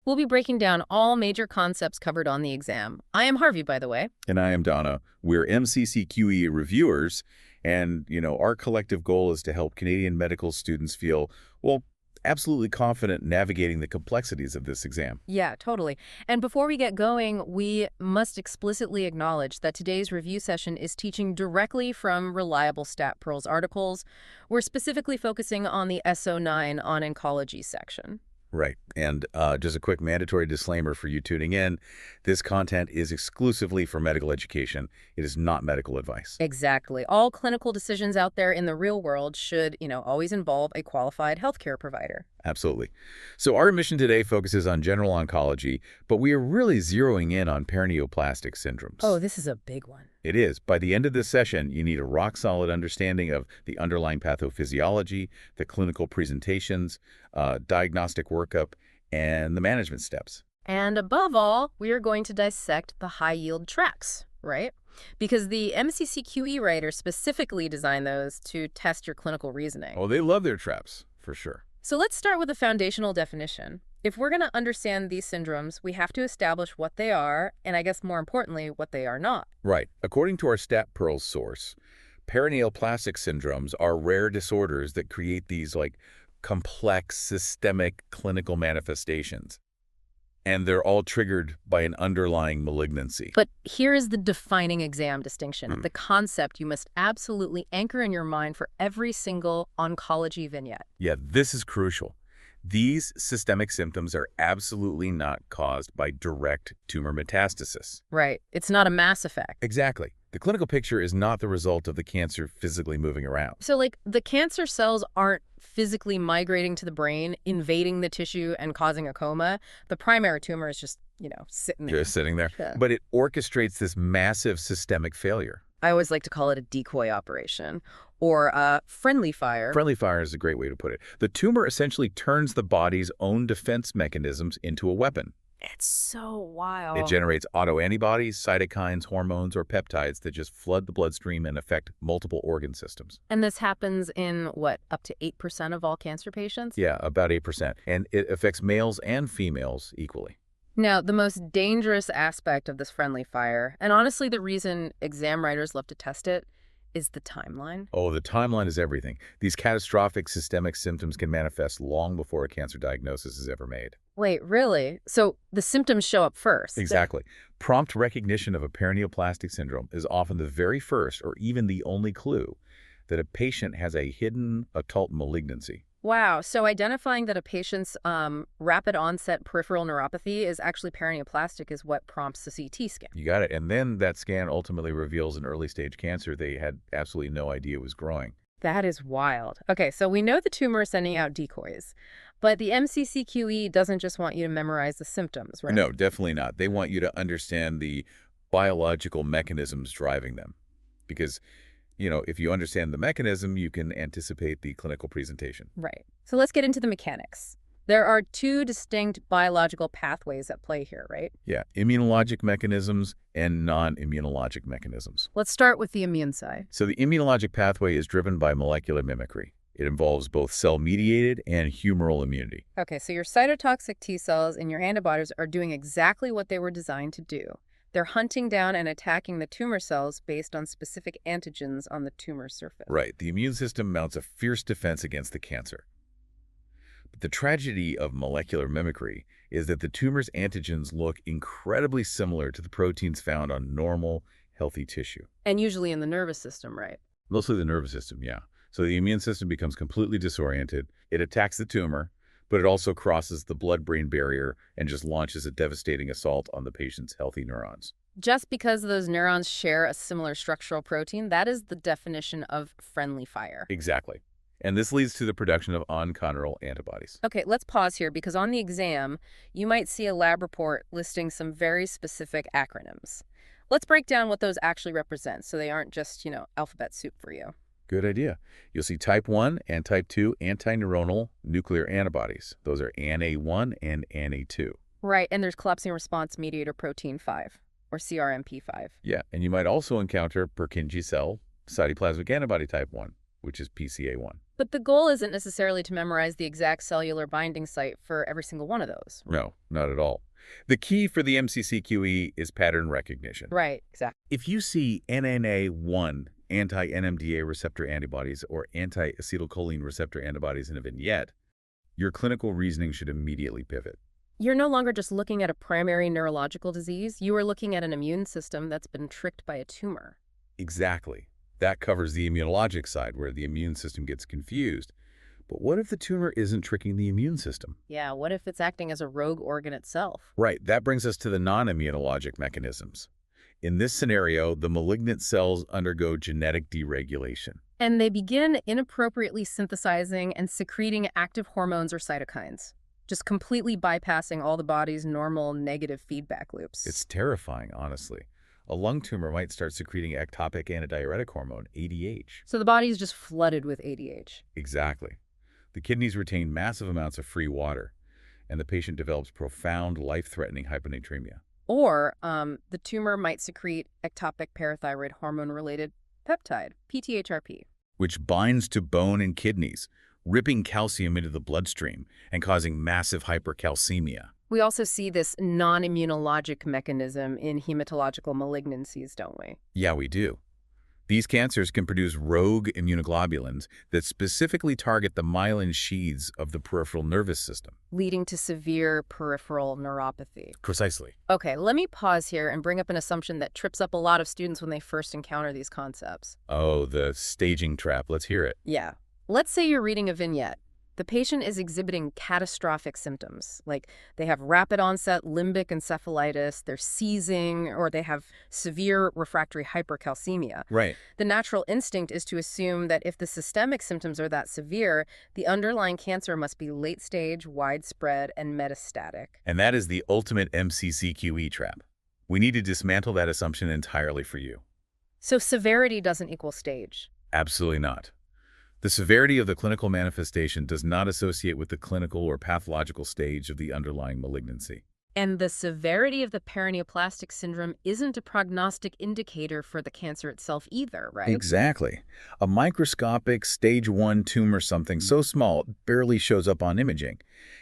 We'll be breaking down all major concepts covered on the exam. I am Harvey, by the way. And I am Donna. We're MCCQE reviewers, and, our collective goal is to help Canadian medical students feel, well, absolutely confident navigating the complexities of this exam. Yeah, totally. And before we get going, we must explicitly acknowledge that today's review session is teaching directly from reliable StatPearls articles. We're specifically focusing on the S09 on Oncology section. Right. And just a quick mandatory disclaimer for you tuning in. This content is exclusively for medical education. It is not medical advice. Exactly. All clinical decisions out there in the real world should, always involve a qualified healthcare provider. Absolutely. So our mission today focuses on general oncology, but we are really zeroing in on paraneoplastic syndromes. Oh, this is a big one. It is. By the end of this session, you need a rock-solid understanding of the underlying pathophysiology, the clinical presentations, diagnostic workup, and the management steps. And above all, we are going to dissect the high-yield tracks, right? Because the MCCQE writers specifically designed those to test your clinical reasoning. Oh, they love their traps, for sure. So let's start with a foundational definition. If we're going to understand these syndromes, we have to establish what they are, and I guess more importantly, what they are not. Right. According to our StatPearls source, paraneoplastic syndromes are rare disorders that create these, complex, systemic clinical manifestations. And they're all triggered by an underlying malignancy. But here is the defining exam distinction, the concept you must absolutely anchor in your mind for every single oncology vignette. Yeah, this is crucial. These systemic symptoms are absolutely not caused by direct tumor metastasis. Right. It's not a mass effect. Exactly. The clinical picture is not the result of the cancer physically moving around. So, the cancer cells aren't physically migrating to the brain, invading the tissue, and causing a coma. The primary tumor is just, sitting there. Just sitting there. Yeah. But it orchestrates this massive systemic failure. I always like to call it a decoy operation, or a friendly fire. Friendly fire is a great way to put it. The tumor essentially turns the body's own defense mechanisms into a weapon. It's so wild. It generates autoantibodies, cytokines, hormones, or peptides that just flood the bloodstream and affect multiple organ systems. And this happens in, up to 8% of all cancer patients? Yeah, about 8%. And it affects males and females equally. Now, the most dangerous aspect of this friendly fire, and honestly the reason exam writers love to test it, is the timeline. Oh, the timeline is everything. These catastrophic systemic symptoms can manifest long before a cancer diagnosis is ever made. Wait, really? So the symptoms show up first? Exactly. Prompt recognition of a paraneoplastic syndrome is often the very first or even the only clue that a patient has a hidden occult malignancy. Wow. So identifying that a patient's rapid onset peripheral neuropathy is actually paraneoplastic is what prompts the CT scan. You got it. And then that scan ultimately reveals an early stage cancer they had absolutely no idea was growing. That is wild. Okay, so we know the tumor is sending out decoys, but the MCCQE doesn't just want you to memorize the symptoms, right? No, definitely not. They want you to understand the biological mechanisms driving them. Because if you understand the mechanism, you can anticipate the clinical presentation. Right. So let's get into the mechanics. There are two distinct biological pathways at play here, right? Yeah, immunologic mechanisms and non-immunologic mechanisms. Let's start with the immune side. So the immunologic pathway is driven by molecular mimicry. It involves both cell-mediated and humoral immunity. Okay, so your cytotoxic T cells and your antibodies are doing exactly what they were designed to do. They're hunting down and attacking the tumor cells based on specific antigens on the tumor surface. Right. The immune system mounts a fierce defense against the cancer. But the tragedy of molecular mimicry is that the tumor's antigens look incredibly similar to the proteins found on normal, healthy tissue. And usually in the nervous system, right? Mostly the nervous system, yeah. So the immune system becomes completely disoriented. It attacks the tumor, but it also crosses the blood-brain barrier and just launches a devastating assault on the patient's healthy neurons. Just because those neurons share a similar structural protein, that is the definition of friendly fire. Exactly. And this leads to the production of onconeural antibodies. Okay, let's pause here because on the exam, you might see a lab report listing some very specific acronyms. Let's break down what those actually represent so they aren't just, alphabet soup for you. Good idea. You'll see type 1 and type 2 antineuronal nuclear antibodies. Those are ANA1 and ANA2. Right, and there's collapsing response mediator protein 5, or CRMP5. Yeah, and you might also encounter Purkinje cell cytoplasmic antibody type 1. which is PCA1. But the goal isn't necessarily to memorize the exact cellular binding site for every single one of those. No, not at all. The key for the MCCQE is pattern recognition. Right, exactly. If you see NNA1 anti-NMDA receptor antibodies or anti-acetylcholine receptor antibodies in a vignette, your clinical reasoning should immediately pivot. You're no longer just looking at a primary neurological disease. You are looking at an immune system that's been tricked by a tumor. Exactly. That covers the immunologic side where the immune system gets confused. But what if the tumor isn't tricking the immune system? Yeah, what if it's acting as a rogue organ itself? Right, that brings us to the non-immunologic mechanisms. In this scenario, the malignant cells undergo genetic deregulation. And they begin inappropriately synthesizing and secreting active hormones or cytokines, just completely bypassing all the body's normal negative feedback loops. It's terrifying, honestly. A lung tumor might start secreting ectopic antidiuretic hormone, ADH. So the body's just flooded with ADH. Exactly. The kidneys retain massive amounts of free water, and the patient develops profound, life-threatening hyponatremia. Or the tumor might secrete ectopic parathyroid hormone-related peptide, PTHrP. Which binds to bone and kidneys, ripping calcium into the bloodstream and causing massive hypercalcemia. We also see this non-immunologic mechanism in hematological malignancies, don't we? Yeah, we do. These cancers can produce rogue immunoglobulins that specifically target the myelin sheaths of the peripheral nervous system. Leading to severe peripheral neuropathy. Precisely. Okay, let me pause here and bring up an assumption that trips up a lot of students when they first encounter these concepts. Oh, the staging trap. Let's hear it. Yeah. Let's say you're reading a vignette. The patient is exhibiting catastrophic symptoms, like they have rapid onset limbic encephalitis, they're seizing, or they have severe refractory hypercalcemia. Right. The natural instinct is to assume that if the systemic symptoms are that severe, the underlying cancer must be late stage, widespread, and metastatic. And that is the ultimate MCCQE trap. We need to dismantle that assumption entirely for you. So severity doesn't equal stage. Absolutely not. The severity of the clinical manifestation does not associate with the clinical or pathological stage of the underlying malignancy. And the severity of the paraneoplastic syndrome isn't a prognostic indicator for the cancer itself either, right? Exactly. A microscopic stage 1 tumor, something so small it barely shows up on imaging,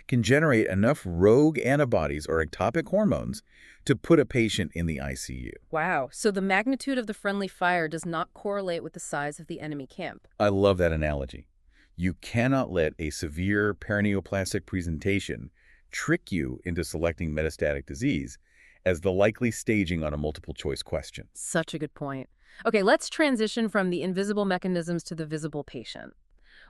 can generate enough rogue antibodies or ectopic hormones to put a patient in the ICU. Wow. So the magnitude of the friendly fire does not correlate with the size of the enemy camp. I love that analogy. You cannot let a severe paraneoplastic presentation trick you into selecting metastatic disease as the likely staging on a multiple choice question. Such a good point. Okay, let's transition from the invisible mechanisms to the visible patient.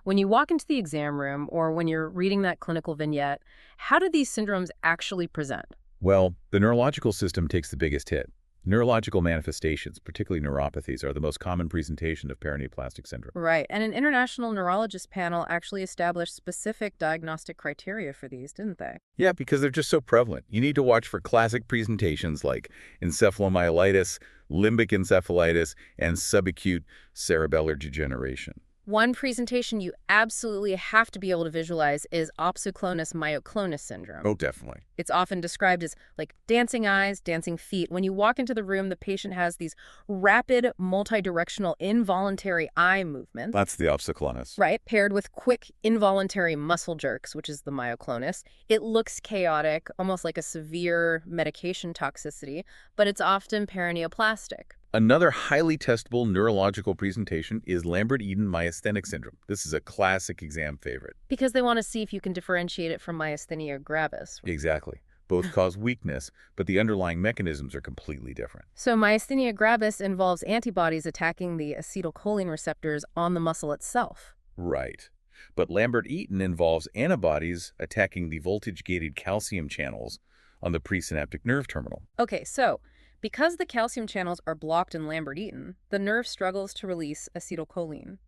When you walk into the exam room or when you're reading that clinical vignette, how do these syndromes actually present? Well, the neurological system takes the biggest hit. Neurological manifestations, particularly neuropathies, are the most common presentation of paraneoplastic syndrome. Right, and an international neurologist panel actually established specific diagnostic criteria for these, didn't they? Yeah, because they're just so prevalent. You need to watch for classic presentations like encephalomyelitis, limbic encephalitis, and subacute cerebellar degeneration. One presentation you absolutely have to be able to visualize is opsoclonus myoclonus syndrome. Oh, definitely. It's often described as like dancing eyes, dancing feet. When you walk into the room, the patient has these rapid, multidirectional, involuntary eye movements. That's the opsoclonus. Right, paired with quick, involuntary muscle jerks, which is the myoclonus. It looks chaotic, almost like a severe medication toxicity, but it's often paraneoplastic. Another highly testable neurological presentation is Lambert-Eaton myasthenic syndrome. This is a classic exam favorite. Because they want to see if you can differentiate it from myasthenia gravis. Exactly. Both cause weakness, but the underlying mechanisms are completely different. So myasthenia gravis involves antibodies attacking the acetylcholine receptors on the muscle itself. Right. But Lambert-Eaton involves antibodies attacking the voltage-gated calcium channels on the presynaptic nerve terminal. Okay, so because the calcium channels are blocked in Lambert-Eaton, the nerve struggles to release acetylcholine.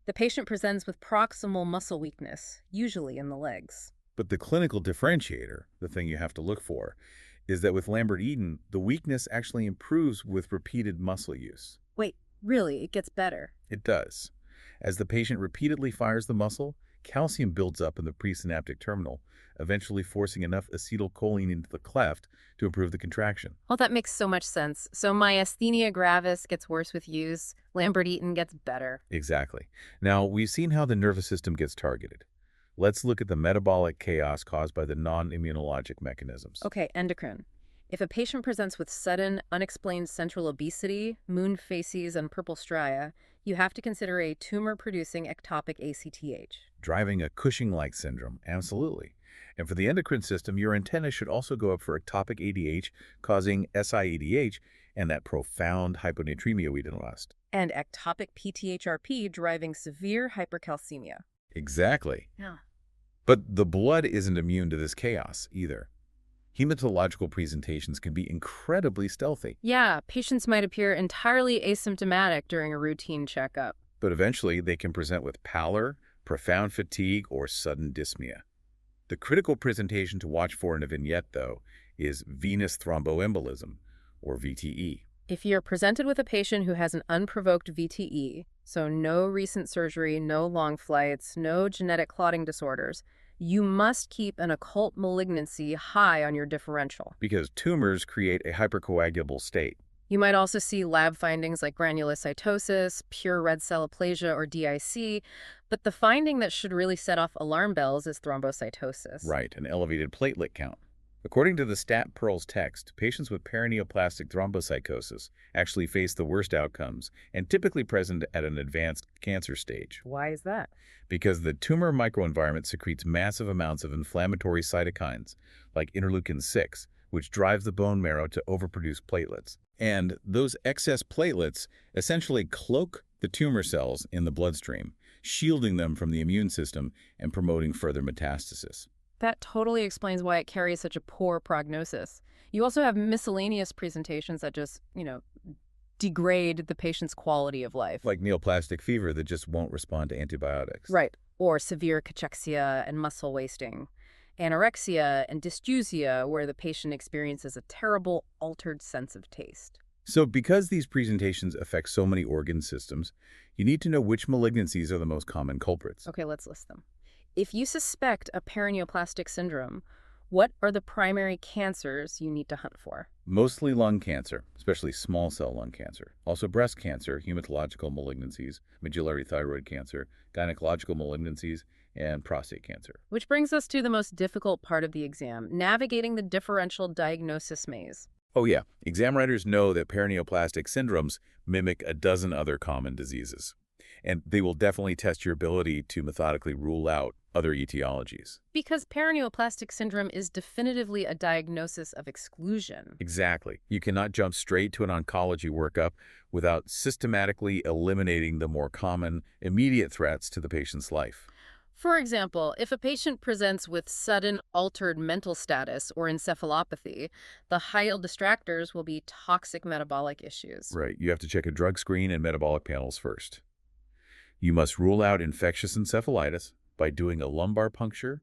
The patient presents with proximal muscle weakness, usually in the legs. But the clinical differentiator, the thing you have to look for, is that with Lambert-Eaton, the weakness actually improves with repeated muscle use. Wait, really? It gets better? It does. As the patient repeatedly fires the muscle, calcium builds up in the presynaptic terminal, eventually forcing enough acetylcholine into the cleft to improve the contraction. Well, that makes so much sense. So myasthenia gravis gets worse with use, Lambert-Eaton gets better. Exactly. Now, we've seen how the nervous system gets targeted. Let's look at the metabolic chaos caused by the non-immunologic mechanisms. Okay, endocrine. If a patient presents with sudden, unexplained central obesity, moon phases, and purple striae, you have to consider a tumor-producing ectopic ACTH. Driving a Cushing-like syndrome, absolutely. And for the endocrine system, your antenna should also go up for ectopic ADH, causing SIADH, and that profound hyponatremia we discussed. And ectopic PTHRP driving severe hypercalcemia. Exactly. Yeah. But the blood isn't immune to this chaos either. Hematological presentations can be incredibly stealthy, Yeah, patients might appear entirely asymptomatic during a routine checkup. but eventually they can present with pallor, profound fatigue, or sudden dyspnea. The critical presentation to watch for in a vignette, though, is venous thromboembolism, or VTE. If you're presented with a patient who has an unprovoked VTE, so no recent surgery, no long flights, no genetic clotting disorders, you must keep an occult malignancy high on your differential. Because tumors create a hypercoagulable state. You might also see lab findings like granulocytosis, pure red cell aplasia, or DIC, but the finding that should really set off alarm bells is thrombocytosis. Right, an elevated platelet count. According to the StatPearls text, patients with paraneoplastic thrombocytosis actually face the worst outcomes and typically present at an advanced cancer stage. Why is that? Because the tumor microenvironment secretes massive amounts of inflammatory cytokines, like interleukin-6, which drives the bone marrow to overproduce platelets. And those excess platelets essentially cloak the tumor cells in the bloodstream, shielding them from the immune system and promoting further metastasis. That totally explains why it carries such a poor prognosis. You also have miscellaneous presentations that just, degrade the patient's quality of life. Like neoplastic fever that just won't respond to antibiotics. Right. Or severe cachexia and muscle wasting. Anorexia and dysgeusia, where the patient experiences a terrible, altered sense of taste. So because these presentations affect so many organ systems, you need to know which malignancies are the most common culprits. Okay, let's list them. If you suspect a paraneoplastic syndrome, what are the primary cancers you need to hunt for? Mostly lung cancer, especially small cell lung cancer. Also breast cancer, hematological malignancies, medullary thyroid cancer, gynecological malignancies, and prostate cancer. Which brings us to the most difficult part of the exam, navigating the differential diagnosis maze. Oh yeah, exam writers know that paraneoplastic syndromes mimic a dozen other common diseases. And they will definitely test your ability to methodically rule out other etiologies. Because paraneoplastic syndrome is definitively a diagnosis of exclusion. Exactly. You cannot jump straight to an oncology workup without systematically eliminating the more common, immediate threats to the patient's life. For example, if a patient presents with sudden altered mental status or encephalopathy, the high-yield distractors will be toxic metabolic issues. Right. You have to check a drug screen and metabolic panels first. You must rule out infectious encephalitis by doing a lumbar puncture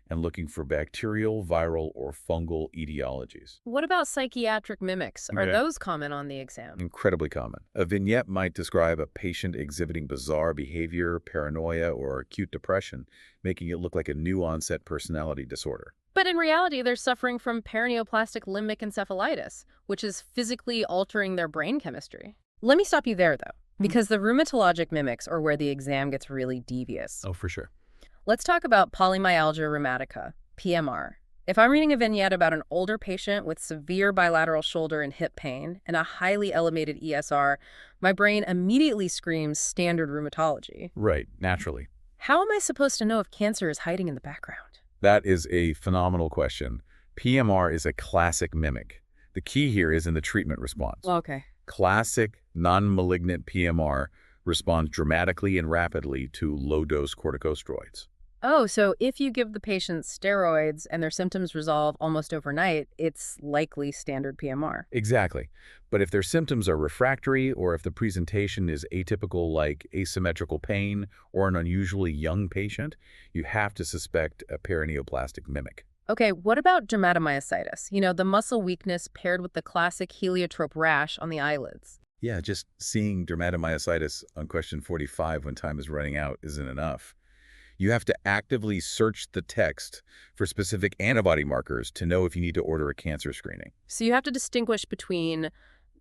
and looking for bacterial, viral, or fungal etiologies. What about psychiatric mimics? Are those common on the exam? Incredibly common. A vignette might describe a patient exhibiting bizarre behavior, paranoia, or acute depression, making it look like a new-onset personality disorder. But in reality, they're suffering from paraneoplastic limbic encephalitis, which is physically altering their brain chemistry. Let me stop you there, though, because the rheumatologic mimics are where the exam gets really devious. Oh, for sure. Let's talk about polymyalgia rheumatica, PMR. If I'm reading a vignette about an older patient with severe bilateral shoulder and hip pain and a highly elevated ESR, my brain immediately screams standard rheumatology. Right, naturally. How am I supposed to know if cancer is hiding in the background? That is a phenomenal question. PMR is a classic mimic. The key here is in the treatment response. Okay. Classic, non-malignant PMR responds dramatically and rapidly to low-dose corticosteroids. Oh, so if you give the patient steroids and their symptoms resolve almost overnight, it's likely standard PMR. Exactly. But if their symptoms are refractory or if the presentation is atypical like asymmetrical pain or an unusually young patient, you have to suspect a paraneoplastic mimic. Okay, what about dermatomyositis? The muscle weakness paired with the classic heliotrope rash on the eyelids. Yeah, just seeing dermatomyositis on question 45 when time is running out isn't enough. You have to actively search the text for specific antibody markers to know if you need to order a cancer screening. So you have to distinguish between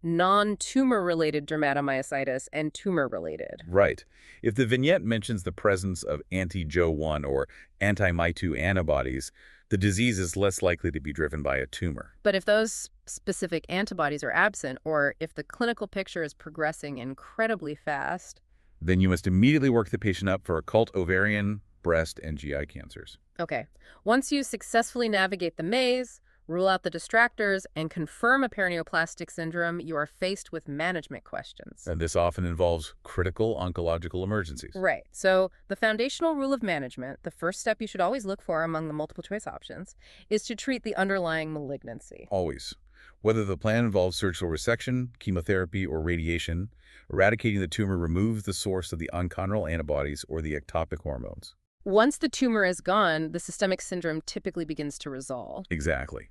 non-tumor-related dermatomyositis and tumor-related. Right. If the vignette mentions the presence of anti-Jo1 or anti-MI2 antibodies, the disease is less likely to be driven by a tumor. But if those specific antibodies are absent, or if the clinical picture is progressing incredibly fast, Then you must immediately work the patient up for occult ovarian, breast, and GI cancers. okay, once you successfully navigate the maze, rule out the distractors, and confirm a paraneoplastic syndrome, you are faced with management questions. And this often involves critical oncological emergencies. Right. So the foundational rule of management, the first step you should always look for among the multiple choice options, is to treat the underlying malignancy. Always. Whether the plan involves surgical resection, chemotherapy, or radiation, eradicating the tumor removes the source of the oncondyral antibodies or the ectopic hormones. Once the tumor is gone, the systemic syndrome typically begins to resolve. Exactly.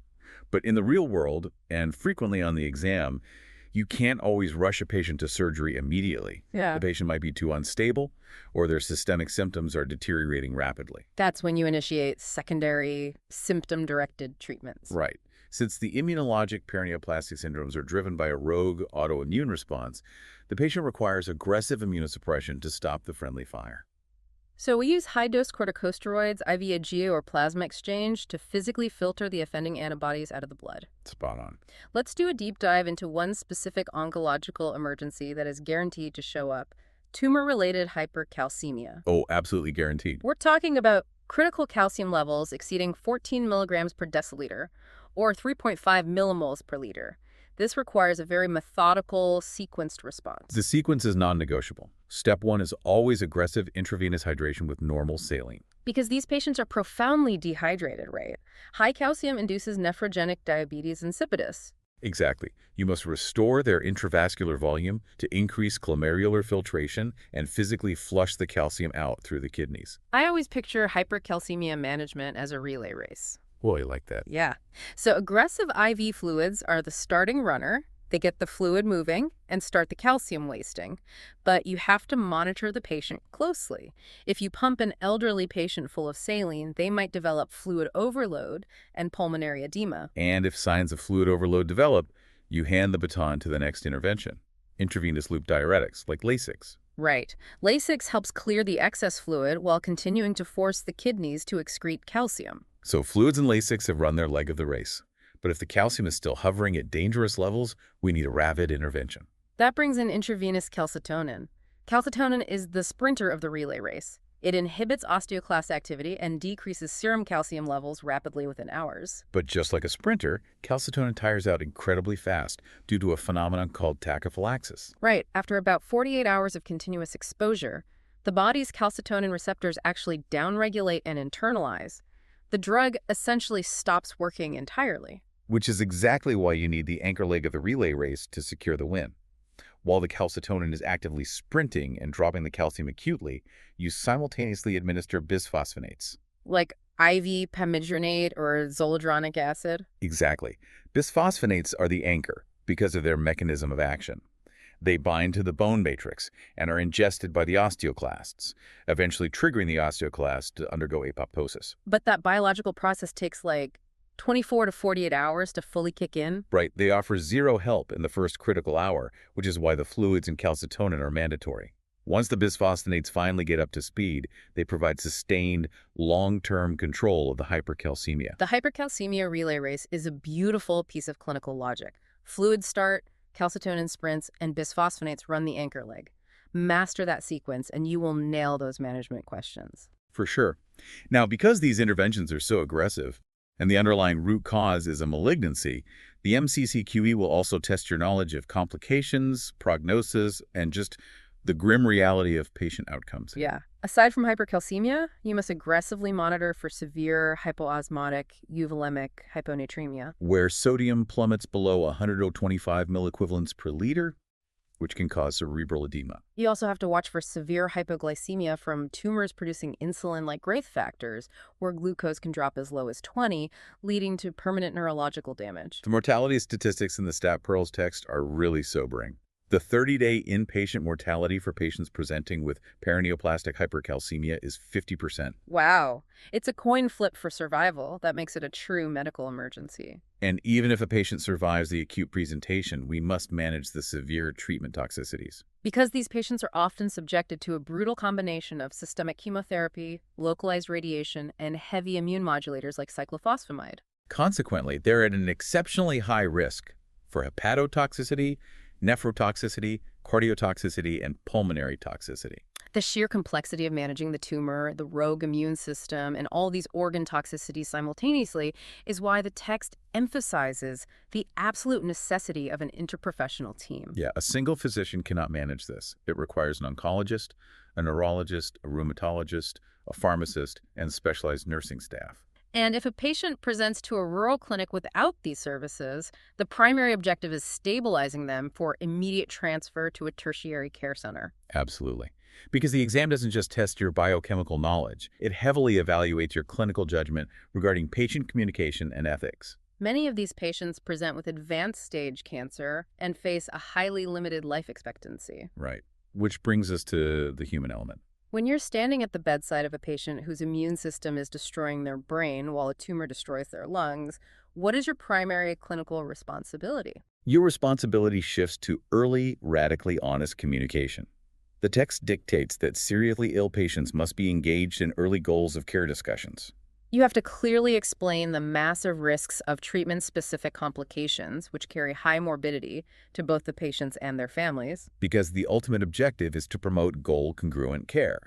But in the real world, and frequently on the exam, you can't always rush a patient to surgery immediately. Yeah. The patient might be too unstable, or their systemic symptoms are deteriorating rapidly. That's when you initiate secondary symptom-directed treatments. Right. Since the immunologic paraneoplastic syndromes are driven by a rogue autoimmune response, the patient requires aggressive immunosuppression to stop the friendly fire. So we use high-dose corticosteroids, IVIG, or plasma exchange to physically filter the offending antibodies out of the blood. Spot on. Let's do a deep dive into one specific oncological emergency that is guaranteed to show up: tumor-related hypercalcemia. Oh, absolutely guaranteed. We're talking about critical calcium levels exceeding 14 milligrams per deciliter, or 3.5 millimoles per liter. This requires a very methodical, sequenced response. The sequence is non-negotiable. Step 1 is always aggressive intravenous hydration with normal saline. Because these patients are profoundly dehydrated, right? High calcium induces nephrogenic diabetes insipidus. Exactly. You must restore their intravascular volume to increase glomerular filtration and physically flush the calcium out through the kidneys. I always picture hypercalcemia management as a relay race. Boy, you like that. Yeah. So aggressive IV fluids are the starting runner. They get the fluid moving and start the calcium wasting. But you have to monitor the patient closely. If you pump an elderly patient full of saline, they might develop fluid overload and pulmonary edema. And if signs of fluid overload develop, you hand the baton to the next intervention. Intravenous loop diuretics, like Lasix. Right. Lasix helps clear the excess fluid while continuing to force the kidneys to excrete calcium. So fluids and Lasix have run their leg of the race. But if the calcium is still hovering at dangerous levels, we need a rapid intervention. That brings in intravenous calcitonin. Calcitonin is the sprinter of the relay race. It inhibits osteoclast activity and decreases serum calcium levels rapidly within hours. But just like a sprinter, calcitonin tires out incredibly fast due to a phenomenon called tachyphylaxis. Right. After about 48 hours of continuous exposure, the body's calcitonin receptors actually downregulate and internalize. The drug essentially stops working entirely. Which is exactly why you need the anchor leg of the relay race to secure the win. While the calcitonin is actively sprinting and dropping the calcium acutely, you simultaneously administer bisphosphonates. Like IV pamidronate or zoledronic acid? Exactly. Bisphosphonates are the anchor because of their mechanism of action. They bind to the bone matrix and are ingested by the osteoclasts, eventually triggering the osteoclast to undergo apoptosis. But that biological process takes like 24 to 48 hours to fully kick in? Right, they offer zero help in the first critical hour, which is why the fluids and calcitonin are mandatory. Once the bisphosphonates finally get up to speed, they provide sustained, long-term control of the hypercalcemia. The hypercalcemia relay race is a beautiful piece of clinical logic. Fluids start, calcitonin sprints, and bisphosphonates run the anchor leg. Master that sequence, and you will nail those management questions. For sure. Now, because these interventions are so aggressive, and the underlying root cause is a malignancy, the MCCQE will also test your knowledge of complications, prognosis, and just the grim reality of patient outcomes. Yeah. Aside from hypercalcemia, you must aggressively monitor for severe hypoosmotic euvolemic hyponatremia, where sodium plummets below 125 milliequivalents per liter, which can cause cerebral edema. You also have to watch for severe hypoglycemia from tumors producing insulin-like growth factors, where glucose can drop as low as 20, leading to permanent neurological damage. The mortality statistics in the StatPearls text are really sobering. The 30-day inpatient mortality for patients presenting with paraneoplastic hypercalcemia is 50%. Wow. It's a coin flip for survival. That makes it a true medical emergency. And even if a patient survives the acute presentation, we must manage the severe treatment toxicities. Because these patients are often subjected to a brutal combination of systemic chemotherapy, localized radiation, and heavy immune modulators like cyclophosphamide. Consequently, they're at an exceptionally high risk for hepatotoxicity, nephrotoxicity, cardiotoxicity, and pulmonary toxicity. The sheer complexity of managing the tumor, the rogue immune system, and all these organ toxicities simultaneously is why the text emphasizes the absolute necessity of an interprofessional team. Yeah, a single physician cannot manage this. It requires an oncologist, a neurologist, a rheumatologist, a pharmacist, and specialized nursing staff. And if a patient presents to a rural clinic without these services, the primary objective is stabilizing them for immediate transfer to a tertiary care center. Absolutely. Because the exam doesn't just test your biochemical knowledge, it heavily evaluates your clinical judgment regarding patient communication and ethics. Many of these patients present with advanced stage cancer and face a highly limited life expectancy. Right. Which brings us to the human element. When you're standing at the bedside of a patient whose immune system is destroying their brain while a tumor destroys their lungs, what is your primary clinical responsibility? Your responsibility shifts to early, radically honest communication. The text dictates that seriously ill patients must be engaged in early goals of care discussions. You have to clearly explain the massive risks of treatment-specific complications, which carry high morbidity, to both the patients and their families. Because the ultimate objective is to promote goal-congruent care,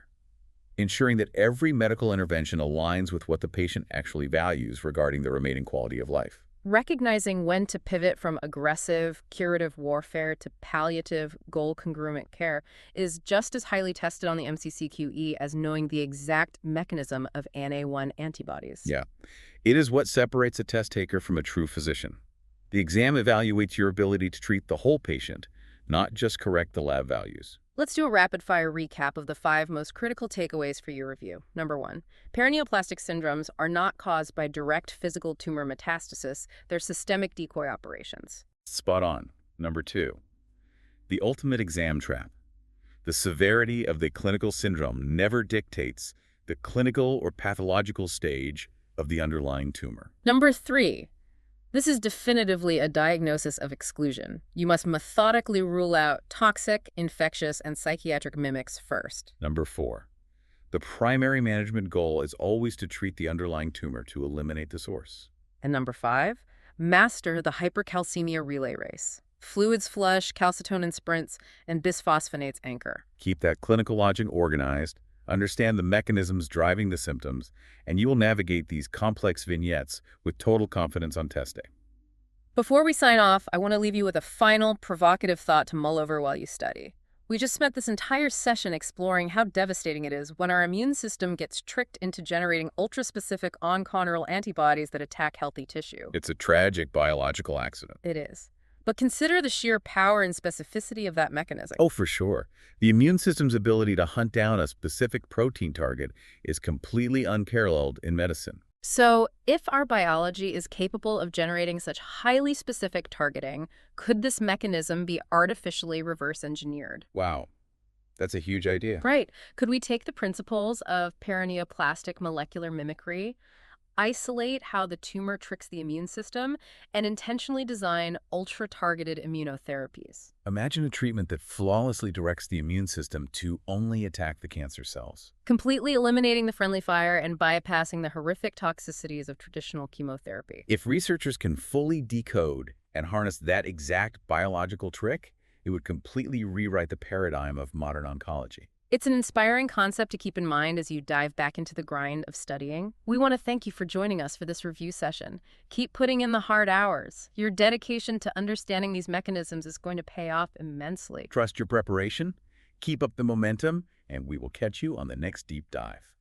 ensuring that every medical intervention aligns with what the patient actually values regarding the remaining quality of life. Recognizing when to pivot from aggressive, curative warfare to palliative, goal-congruent care is just as highly tested on the MCCQE as knowing the exact mechanism of Ana-1 antibodies. Yeah. It is what separates a test taker from a true physician. The exam evaluates your ability to treat the whole patient, not just correct the lab values. Let's do a rapid-fire recap of the 5 most critical takeaways for your review. Number 1, paraneoplastic syndromes are not caused by direct physical tumor metastasis. They're systemic decoy operations. Spot on. Number 2, the ultimate exam trap. The severity of the clinical syndrome never dictates the clinical or pathological stage of the underlying tumor. Number 3, this is definitively a diagnosis of exclusion. You must methodically rule out toxic, infectious, and psychiatric mimics first. Number 4, the primary management goal is always to treat the underlying tumor to eliminate the source. And number 5, master the hypercalcemia relay race. Fluids flush, calcitonin sprints, and bisphosphonates anchor. Keep that clinical logic organized, understand the mechanisms driving the symptoms, and you will navigate these complex vignettes with total confidence on testing. Before we sign off, I want to leave you with a final, provocative thought to mull over while you study. We just spent this entire session exploring how devastating it is when our immune system gets tricked into generating ultra-specific onconeural antibodies that attack healthy tissue. It's a tragic biological accident. It is. But consider the sheer power and specificity of that mechanism. Oh, for sure. The immune system's ability to hunt down a specific protein target is completely unparalleled in medicine. So, if our biology is capable of generating such highly specific targeting, could this mechanism be artificially reverse engineered? Wow. That's a huge idea. Right. Could we take the principles of paraneoplastic molecular mimicry, isolate how the tumor tricks the immune system, and intentionally design ultra-targeted immunotherapies? Imagine a treatment that flawlessly directs the immune system to only attack the cancer cells, Completely eliminating the friendly fire and bypassing the horrific toxicities of traditional chemotherapy. If researchers can fully decode and harness that exact biological trick, it would completely rewrite the paradigm of modern oncology. It's an inspiring concept to keep in mind as you dive back into the grind of studying. We want to thank you for joining us for this review session. Keep putting in the hard hours. Your dedication to understanding these mechanisms is going to pay off immensely. Trust your preparation, keep up the momentum, and we will catch you on the next deep dive.